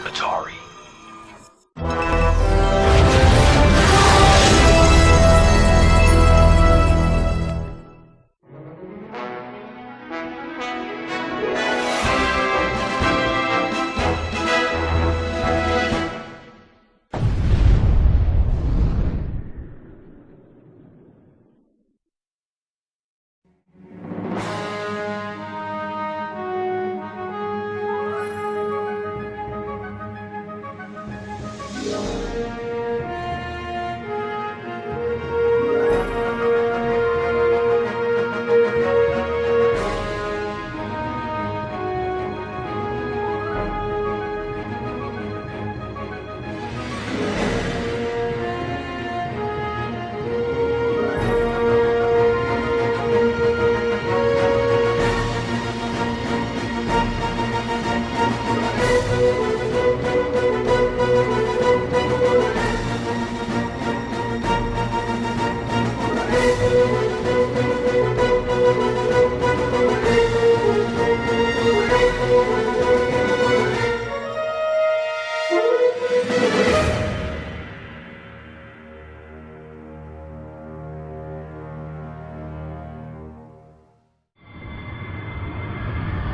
Atari.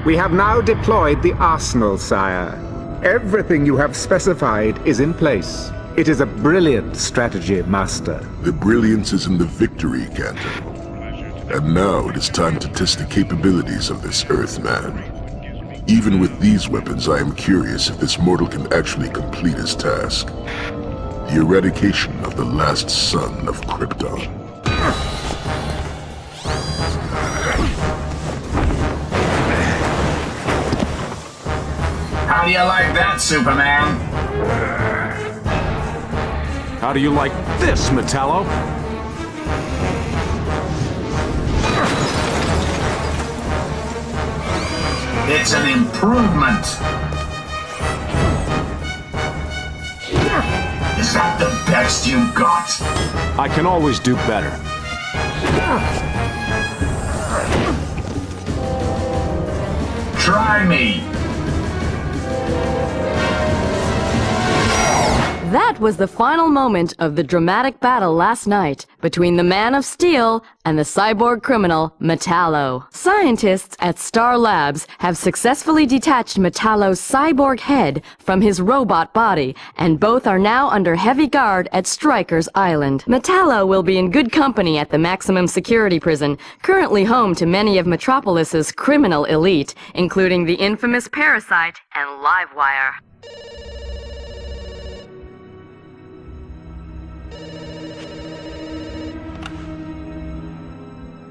We have now deployed the arsenal, sire. Everything you have specified is in place. It is a brilliant strategy, Master. The brilliance is in the victory, Cantor. And now it is time to test the capabilities of this Earthman. Even with these weapons, I am curious if this mortal can actually complete his task. The eradication of the last son of Krypton. How do you like that, Superman? How do you like this, Metallo? It's an improvement. Is that the best you've got? I can always do better. Try me. That was the final moment of the dramatic battle last night between the Man of Steel and the cyborg criminal Metallo. Scientists at Star Labs have successfully detached Metallo's cyborg head from his robot body, and both are now under heavy guard at Stryker's Island. Metallo will be in good company at the maximum security prison, currently home to many of Metropolis's criminal elite, including the infamous Parasite and Livewire.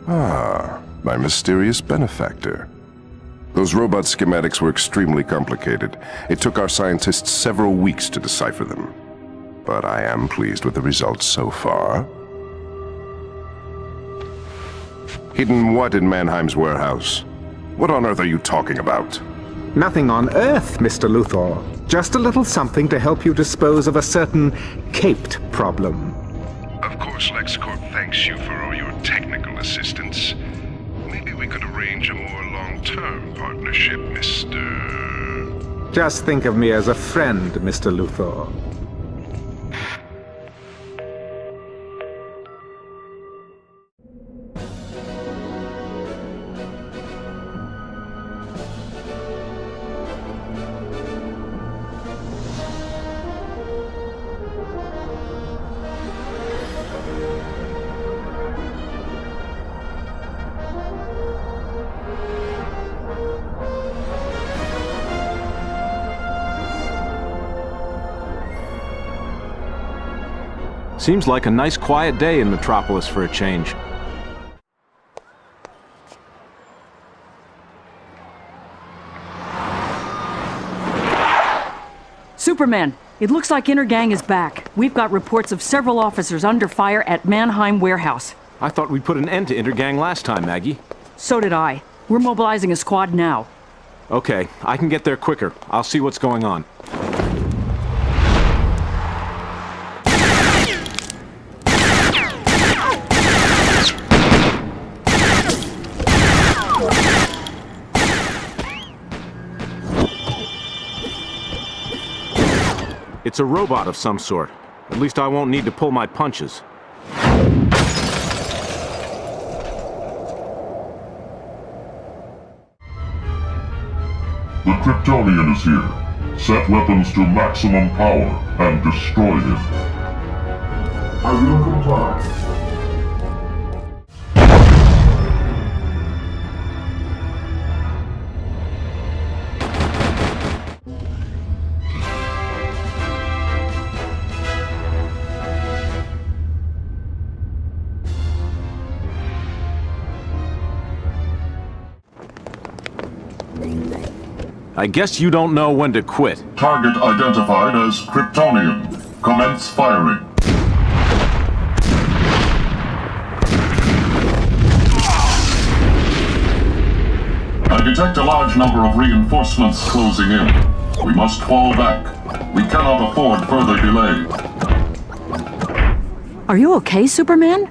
Ah, my mysterious benefactor. Those robot schematics were extremely complicated. It took our scientists several weeks to decipher them. But I am pleased with the results so far. Hidden what in Mannheim's warehouse? What on earth are you talking about? Nothing on Earth, Mr. Luthor. Just a little something to help you dispose of a certain caped problem. Of course, LexCorp thanks you for all your technical assistance. Maybe we could arrange a more long-term partnership, Mr. Just think of me as a friend, Mr. Luthor. Seems like a nice quiet day in Metropolis for a change. Superman, it looks like Intergang is back. We've got reports of several officers under fire at Mannheim Warehouse. I thought we'd put an end to Intergang last time, Maggie. So did I. We're mobilizing a squad now. Okay, I can get there quicker. I'll see what's going on. It's a robot of some sort. At least I won't need to pull my punches. The Kryptonian is here. Set weapons to maximum power and destroy him. I will comply. I guess you don't know when to quit. Target identified as Kryptonian. Commence firing. I detect a large number of reinforcements closing in. We must fall back. We cannot afford further delay. Are you okay, Superman?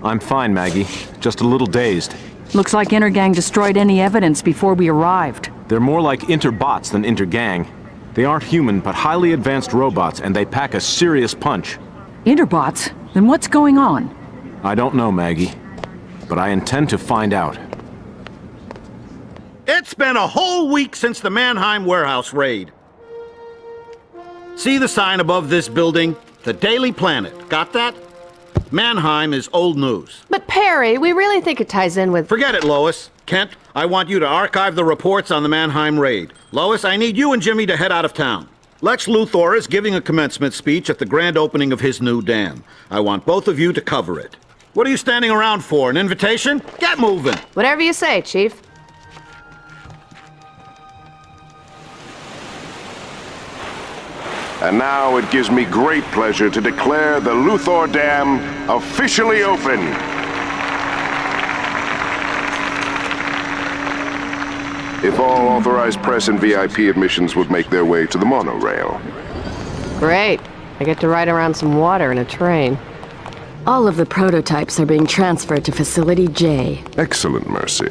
I'm fine, Maggie. Just a little dazed. Looks like Intergang destroyed any evidence before we arrived. They're more like interbots than intergang. They aren't human, but highly advanced robots, and they pack a serious punch. Interbots? Then what's going on? I don't know, Maggie. But I intend to find out. It's been a whole week since the Mannheim warehouse raid. See the sign above this building? The Daily Planet. Got that? Mannheim is old news. But Perry, we really think it ties in with... Forget it, Lois. Kent, I want you to archive the reports on the Mannheim raid. Lois, I need you and Jimmy to head out of town. Lex Luthor is giving a commencement speech at the grand opening of his new dam. I want both of you to cover it. What are you standing around for, an invitation? Get moving! Whatever you say, Chief. And now it gives me great pleasure to declare the Luthor Dam officially open. If all authorized press and VIP admissions would make their way to the monorail. Great. I get to ride around some water in a train. All of the prototypes are being transferred to Facility J. Excellent, Mercy.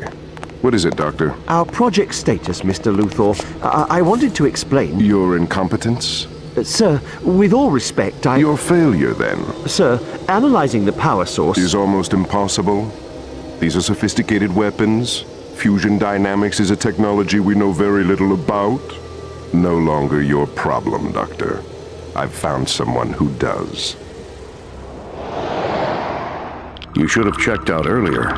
What is it, Doctor? Our project status, Mr. Luthor. I wanted to explain... Your incompetence? Sir, with all respect, Your failure, then? Sir, analyzing the power source... Is almost impossible. These are sophisticated weapons. Fusion dynamics is a technology we know very little about. No longer your problem, Doctor. I've found someone who does. You should have checked out earlier.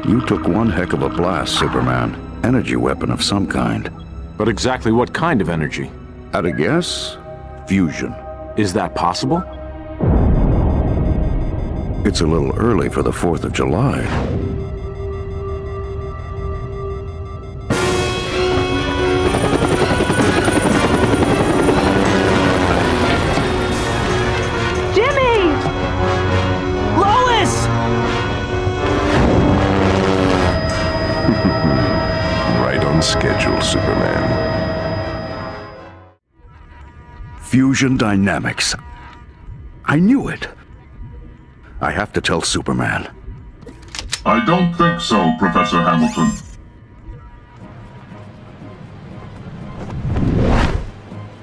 You took one heck of a blast, Superman. Energy weapon of some kind. But exactly what kind of energy? At a guess? Fusion. Is that possible? It's a little early for the 4th of July. Jimmy! Lois! Right on schedule, Superman. Fusion dynamics. I knew it. I have to tell Superman. I don't think so, Professor Hamilton.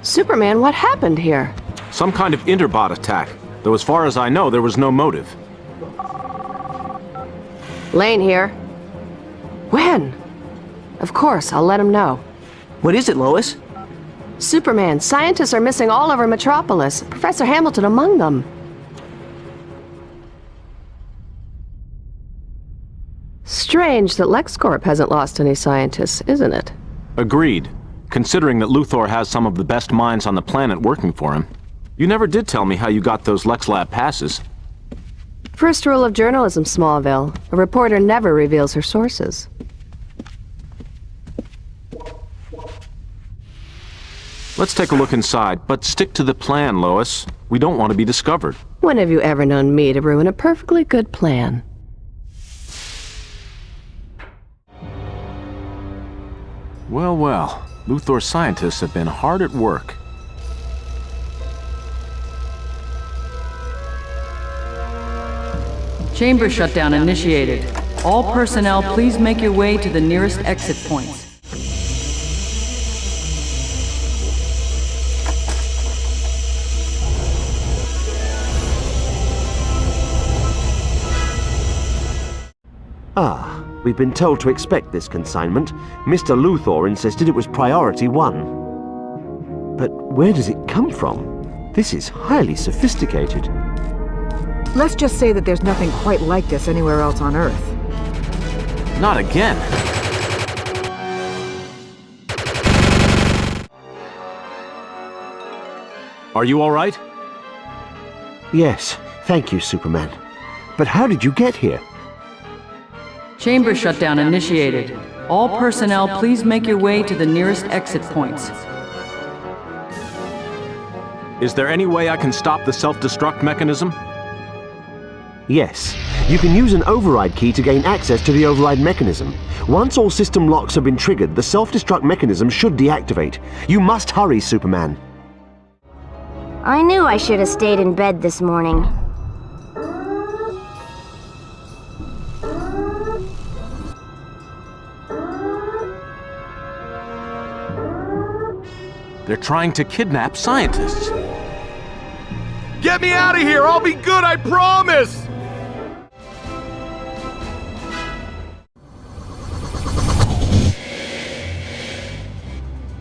Superman, what happened here? Some kind of interbot attack. Though as far as I know, there was no motive. Lane here. When? Of course, I'll let him know. What is it, Lois? Superman, scientists are missing all over Metropolis. Professor Hamilton among them. Strange that LexCorp hasn't lost any scientists, isn't it? Agreed. Considering that Luthor has some of the best minds on the planet working for him. You never did tell me how you got those Lex Lab passes. First rule of journalism, Smallville. A reporter never reveals her sources. Let's take a look inside, but stick to the plan, Lois. We don't want to be discovered. When have you ever known me to ruin a perfectly good plan? Well, well. Luthor scientists have been hard at work. Chamber shutdown initiated. All personnel, please make your way to the nearest exit points. This We've been told to expect this consignment. Mr. Luthor insisted it was priority 1. But where does it come from? This is highly sophisticated. Let's just say that there's nothing quite like this anywhere else on Earth. Not again. Are you all right? Yes, thank you, Superman. But how did you get here? Chamber shutdown initiated. All personnel, please make your way to the nearest exit points. Is there any way I can stop the self-destruct mechanism? Yes. You can use an override key to gain access to the override mechanism. Once all system locks have been triggered, the self-destruct mechanism should deactivate. You must hurry, Superman. I knew I should have stayed in bed this morning. They're trying to kidnap scientists. Get me out of here! I'll be good, I promise!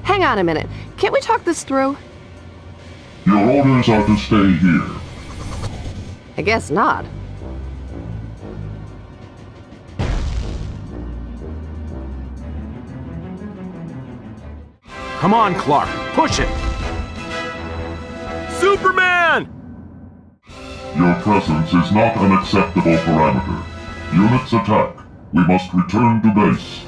Hang on a minute. Can't we talk this through? Your orders are to stay here. I guess not. Come on, Clark. Push it! Superman! Your presence is not an acceptable parameter. Units attack. We must return to base.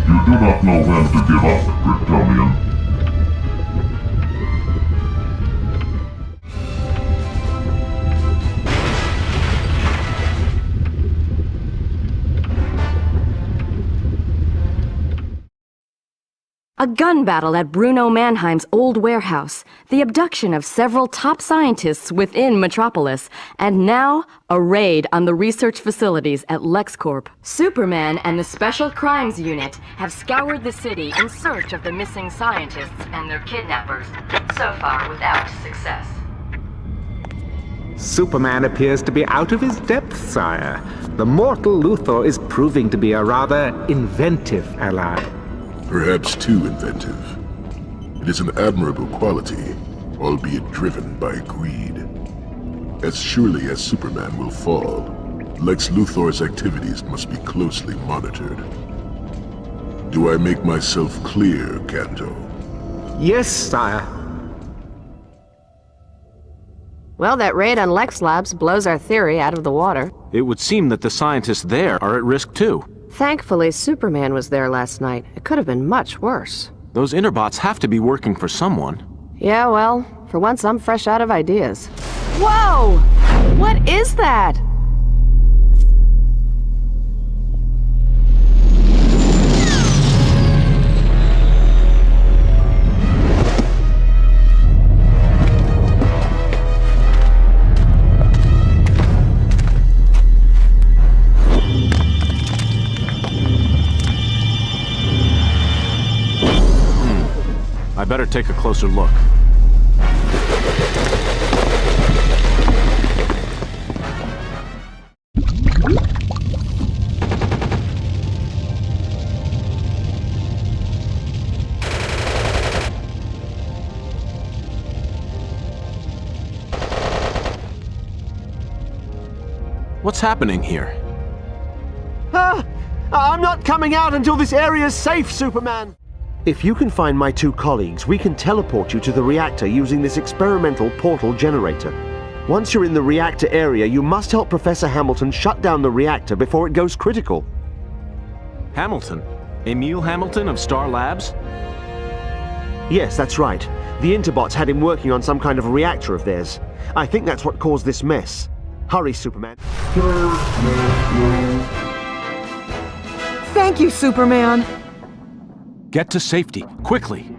You do not know when to give up, Kryptonian. A gun battle at Bruno Mannheim's old warehouse, the abduction of several top scientists within Metropolis, and now a raid on the research facilities at LexCorp. Superman and the Special Crimes Unit have scoured the city in search of the missing scientists and their kidnappers, so far without success. Superman appears to be out of his depth, sire. The mortal Luthor is proving to be a rather inventive ally. Perhaps too inventive. It is an admirable quality, albeit driven by greed. As surely as Superman will fall, Lex Luthor's activities must be closely monitored. Do I make myself clear, Kanto? Yes, sire. Well, that raid on Lex Labs blows our theory out of the water. It would seem that the scientists there are at risk too. Thankfully, Superman was there last night. It could have been much worse. Those Interbots have to be working for someone. Yeah, well, for once I'm fresh out of ideas. Whoa! What is that? I better take a closer look. What's happening here? I'm not coming out until this area's safe, Superman! If you can find my 2 colleagues, we can teleport you to the reactor using this experimental portal generator. Once you're in the reactor area, you must help Professor Hamilton shut down the reactor before it goes critical. Hamilton? Emil Hamilton of Star Labs? Yes, that's right. The Interbots had him working on some kind of reactor of theirs. I think that's what caused this mess. Hurry, Superman. Thank you, Superman. Get to safety, quickly.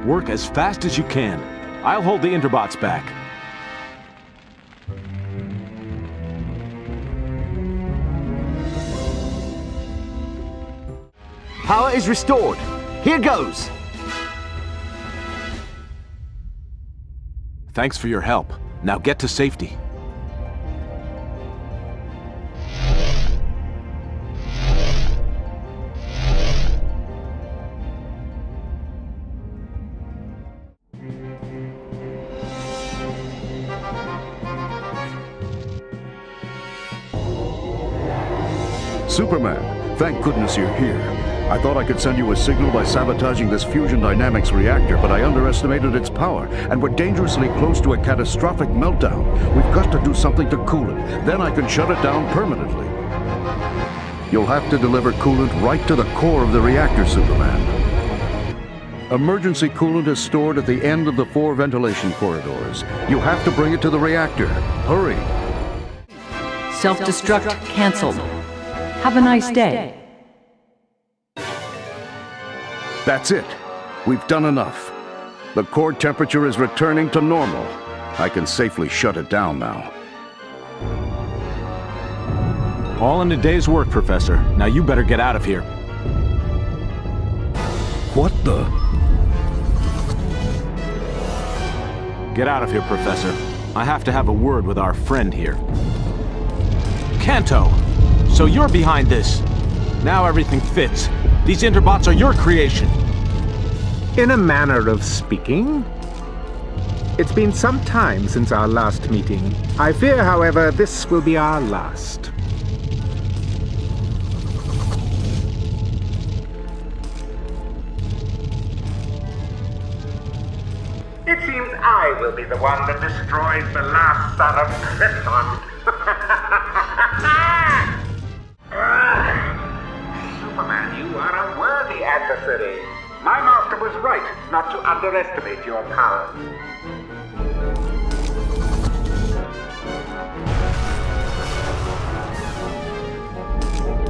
Work as fast as you can. I'll hold the Interbots back. Power is restored. Here goes. Thanks for your help. Now get to safety. Superman, thank goodness you're here. I thought I could send you a signal by sabotaging this fusion dynamics reactor, but I underestimated its power, and we're dangerously close to a catastrophic meltdown. We've got to do something to cool it. Then I can shut it down permanently. You'll have to deliver coolant right to the core of the reactor, Superman. Emergency coolant is stored at the end of the 4 ventilation corridors. You have to bring it to the reactor. Hurry. Self-destruct canceled. Have a nice day. That's it. We've done enough. The core temperature is returning to normal. I can safely shut it down now. All in a day's work, Professor. Now you better get out of here. What the? Get out of here, Professor. I have to have a word with our friend here. Kanto! So you're behind this. Now everything fits. These Interbots are your creation. In a manner of speaking. It's been some time since our last meeting. I fear, however, this will be our last. It seems I will be the one that destroys the last son of Krypton. Superman, you are a worthy adversary. My master was right not to underestimate your powers.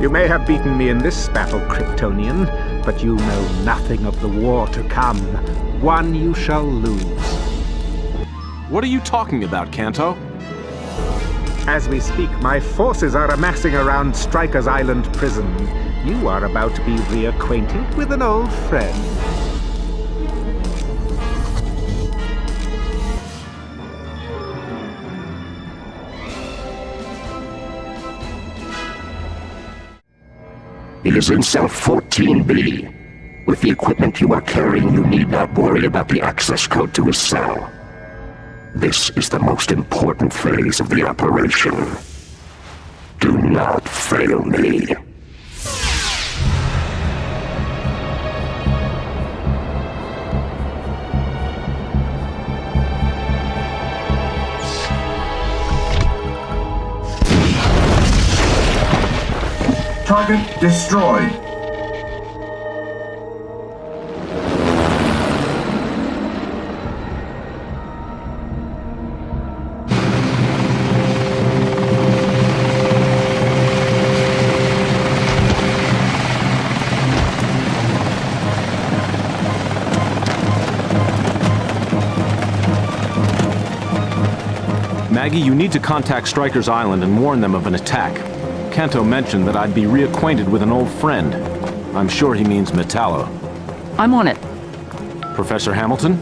You may have beaten me in this battle, Kryptonian, but you know nothing of the war to come. One you shall lose. What are you talking about, Kanto? As we speak, my forces are amassing around Stryker's Island prison. You are about to be reacquainted with an old friend. It is in cell 14B. With the equipment you are carrying, you need not worry about the access code to his cell. This is the most important phase of the operation. Do not fail me. Target destroyed. Maggie, you need to contact Stryker's Island and warn them of an attack. Kanto mentioned that I'd be reacquainted with an old friend. I'm sure he means Metallo. I'm on it. Professor Hamilton?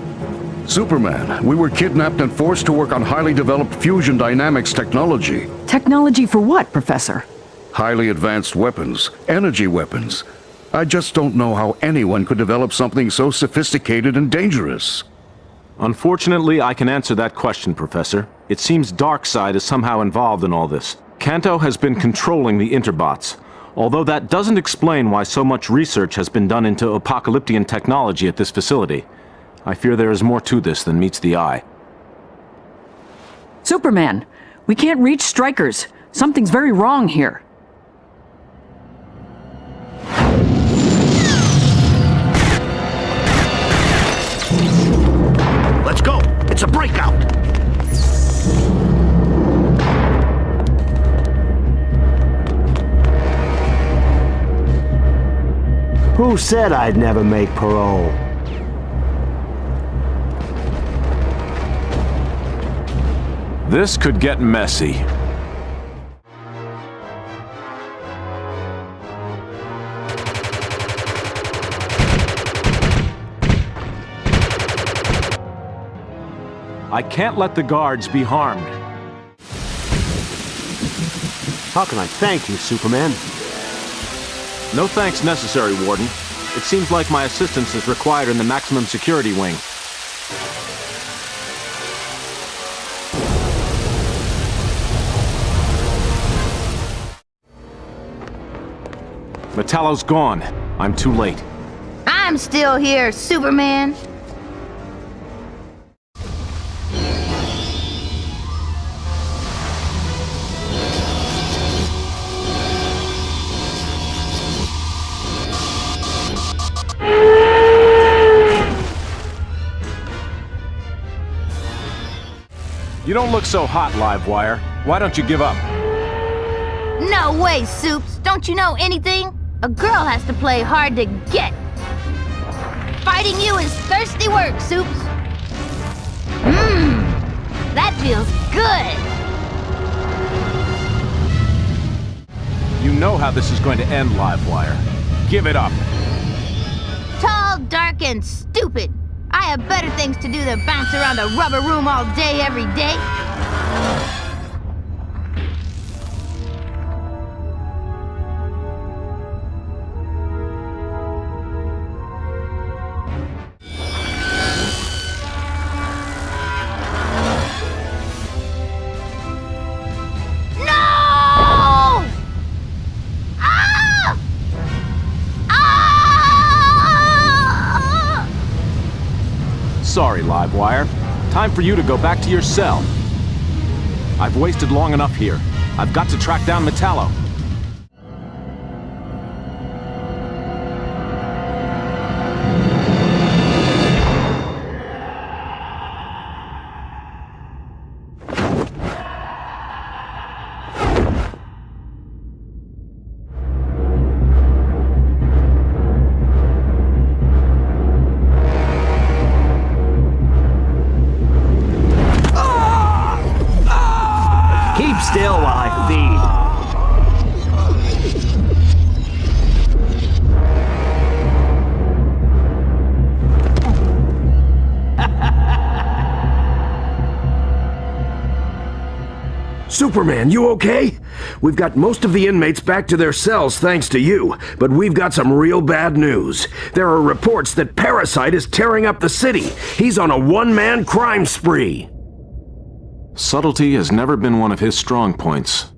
Superman, we were kidnapped and forced to work on highly developed fusion dynamics technology. Technology for what, Professor? Highly advanced weapons, energy weapons. I just don't know how anyone could develop something so sophisticated and dangerous. Unfortunately, I can answer that question, Professor. It seems Darkseid is somehow involved in all this. Kanto has been controlling the Interbots, although that doesn't explain why so much research has been done into Apokoliptian technology at this facility. I fear there is more to this than meets the eye. Superman, we can't reach Strikers. Something's very wrong here. a breakout! Who said I'd never make parole? This could get messy. I can't let the guards be harmed. How can I thank you, Superman? No thanks necessary, Warden. It seems like my assistance is required in the maximum security wing. Metallo's gone. I'm too late. I'm still here, Superman. You don't look so hot, Livewire. Why don't you give up? No way, Soups. Don't you know anything? A girl has to play hard to get. Fighting you is thirsty work, Soups. That feels good. You know how this is going to end, Livewire. Give it up. Tall, dark, and stupid. I have better things to do than bounce around a rubber room all day, every day. Sorry, Livewire. Time for you to go back to your cell. I've wasted long enough here. I've got to track down Metallo. Still while I feed. Superman, you okay? We've got most of the inmates back to their cells thanks to you, but we've got some real bad news. There are reports that Parasite is tearing up the city. He's on a one-man crime spree. Subtlety has never been one of his strong points.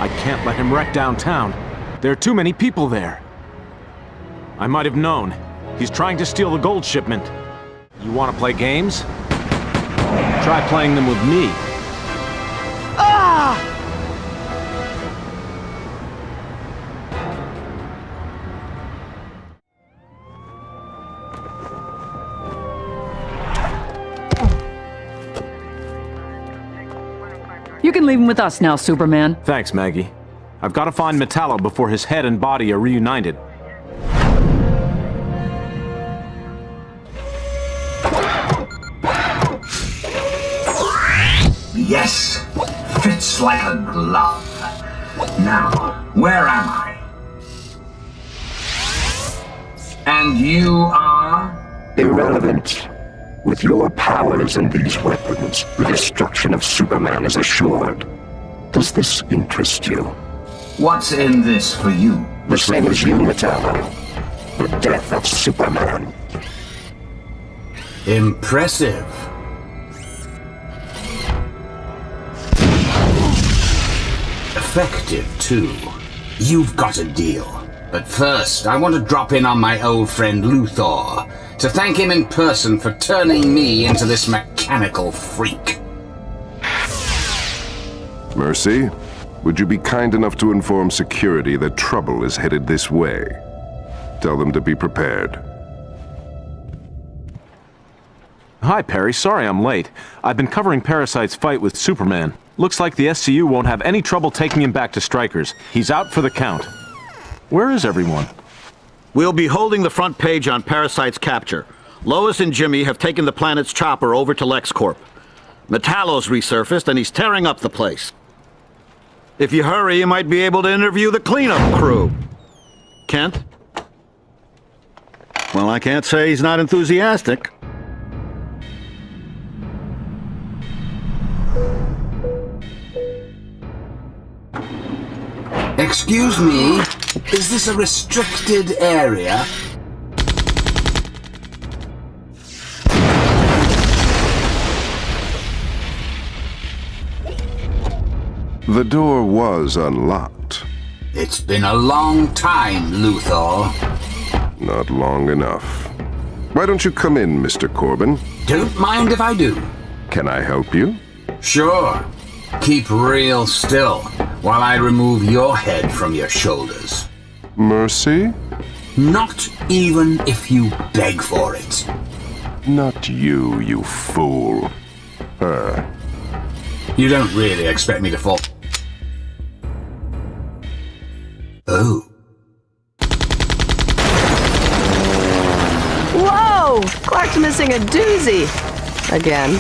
I can't let him wreck downtown. There are too many people there. I might have known. He's trying to steal the gold shipment. You want to play games? Try playing them with me. Ah! You can leave him with us now, Superman. Thanks, Maggie. I've got to find Metallo before his head and body are reunited. Yes, fits like a glove. Now, where am I? And you are? Irrelevant. With your powers and these weapons, the destruction of Superman is assured. Does this interest you? What's in this for you? The same as you, Metallo. The death of Superman. Impressive. Effective, too. You've got a deal. But first, I want to drop in on my old friend Luthor, to thank him in person for turning me into this mechanic mechanical freak. Mercy, would you be kind enough to inform security that trouble is headed this way? Tell them to be prepared. Hi, Perry. Sorry I'm late. I've been covering Parasite's fight with Superman. Looks like the SCU won't have any trouble taking him back to Strikers. He's out for the count. Where is everyone? We'll be holding the front page on Parasite's capture. Lois and Jimmy have taken the planet's chopper over to LexCorp. Metallo's resurfaced and he's tearing up the place. If you hurry, you might be able to interview the cleanup crew. Kent? Well, I can't say he's not enthusiastic. Excuse me, is this a restricted area? The door was unlocked. It's been a long time, Luthor. Not long enough. Why don't you come in, Mr. Corbin? Don't mind if I do. Can I help you? Sure. Keep real still while I remove your head from your shoulders. Mercy? Not even if you beg for it. Not you, you fool. Her. You don't really expect me to fall. Oh. Whoa! Clark's missing a doozy. Again.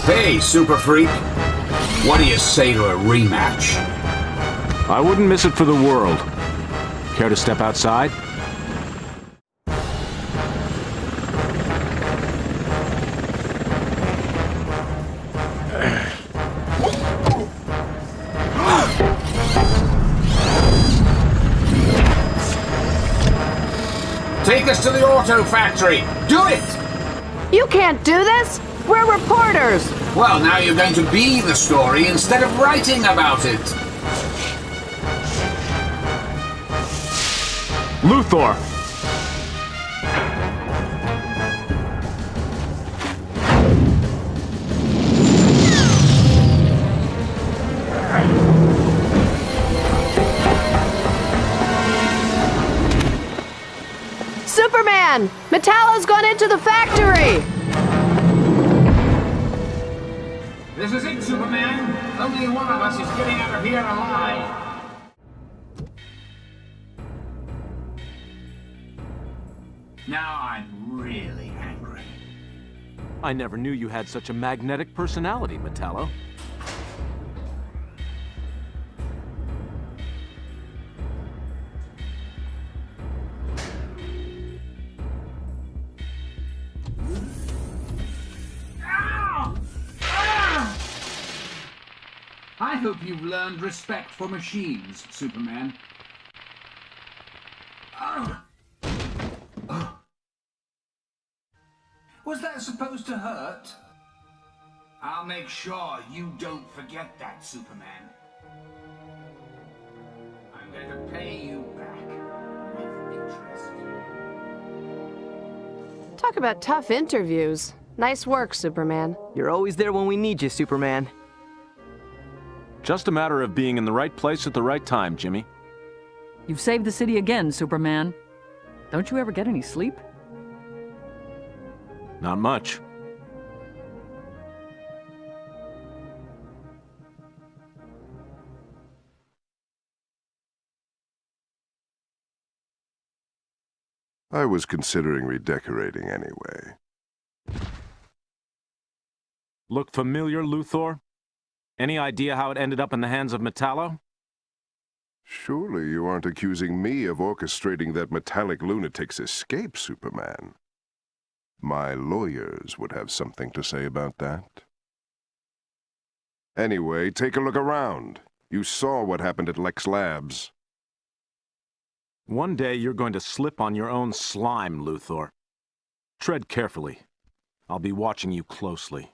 Hey, Super Freak. What do you say to a rematch? I wouldn't miss it for the world. Care to step outside? Take us to the auto factory. Do it! You can't do this! We're reporters! Well, now you're going to be the story instead of writing about it. Luthor! Superman! Metallo's gone into the factory! This is it, Superman. Only one of us is getting out of here alive. Now I'm really angry. I never knew you had such a magnetic personality, Metallo. I hope you've learned respect for machines, Superman. Was that supposed to hurt? I'll make sure you don't forget that, Superman. I'm going to pay you back with interest. Talk about tough interviews. Nice work, Superman. You're always there when we need you, Superman. Just a matter of being in the right place at the right time, Jimmy. You've saved the city again, Superman. Don't you ever get any sleep? Not much. I was considering redecorating anyway. Look familiar, Luthor? Any idea how it ended up in the hands of Metallo? Surely you aren't accusing me of orchestrating that metallic lunatic's escape, Superman. My lawyers would have something to say about that. Anyway, take a look around. You saw what happened at Lex Labs. One day you're going to slip on your own slime, Luthor. Tread carefully. I'll be watching you closely.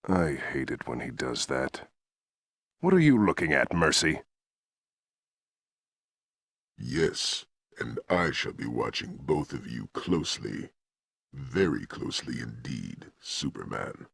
I hate it when he does that. What are you looking at, Mercy? Yes, and I shall be watching both of you closely. Very closely indeed, Superman.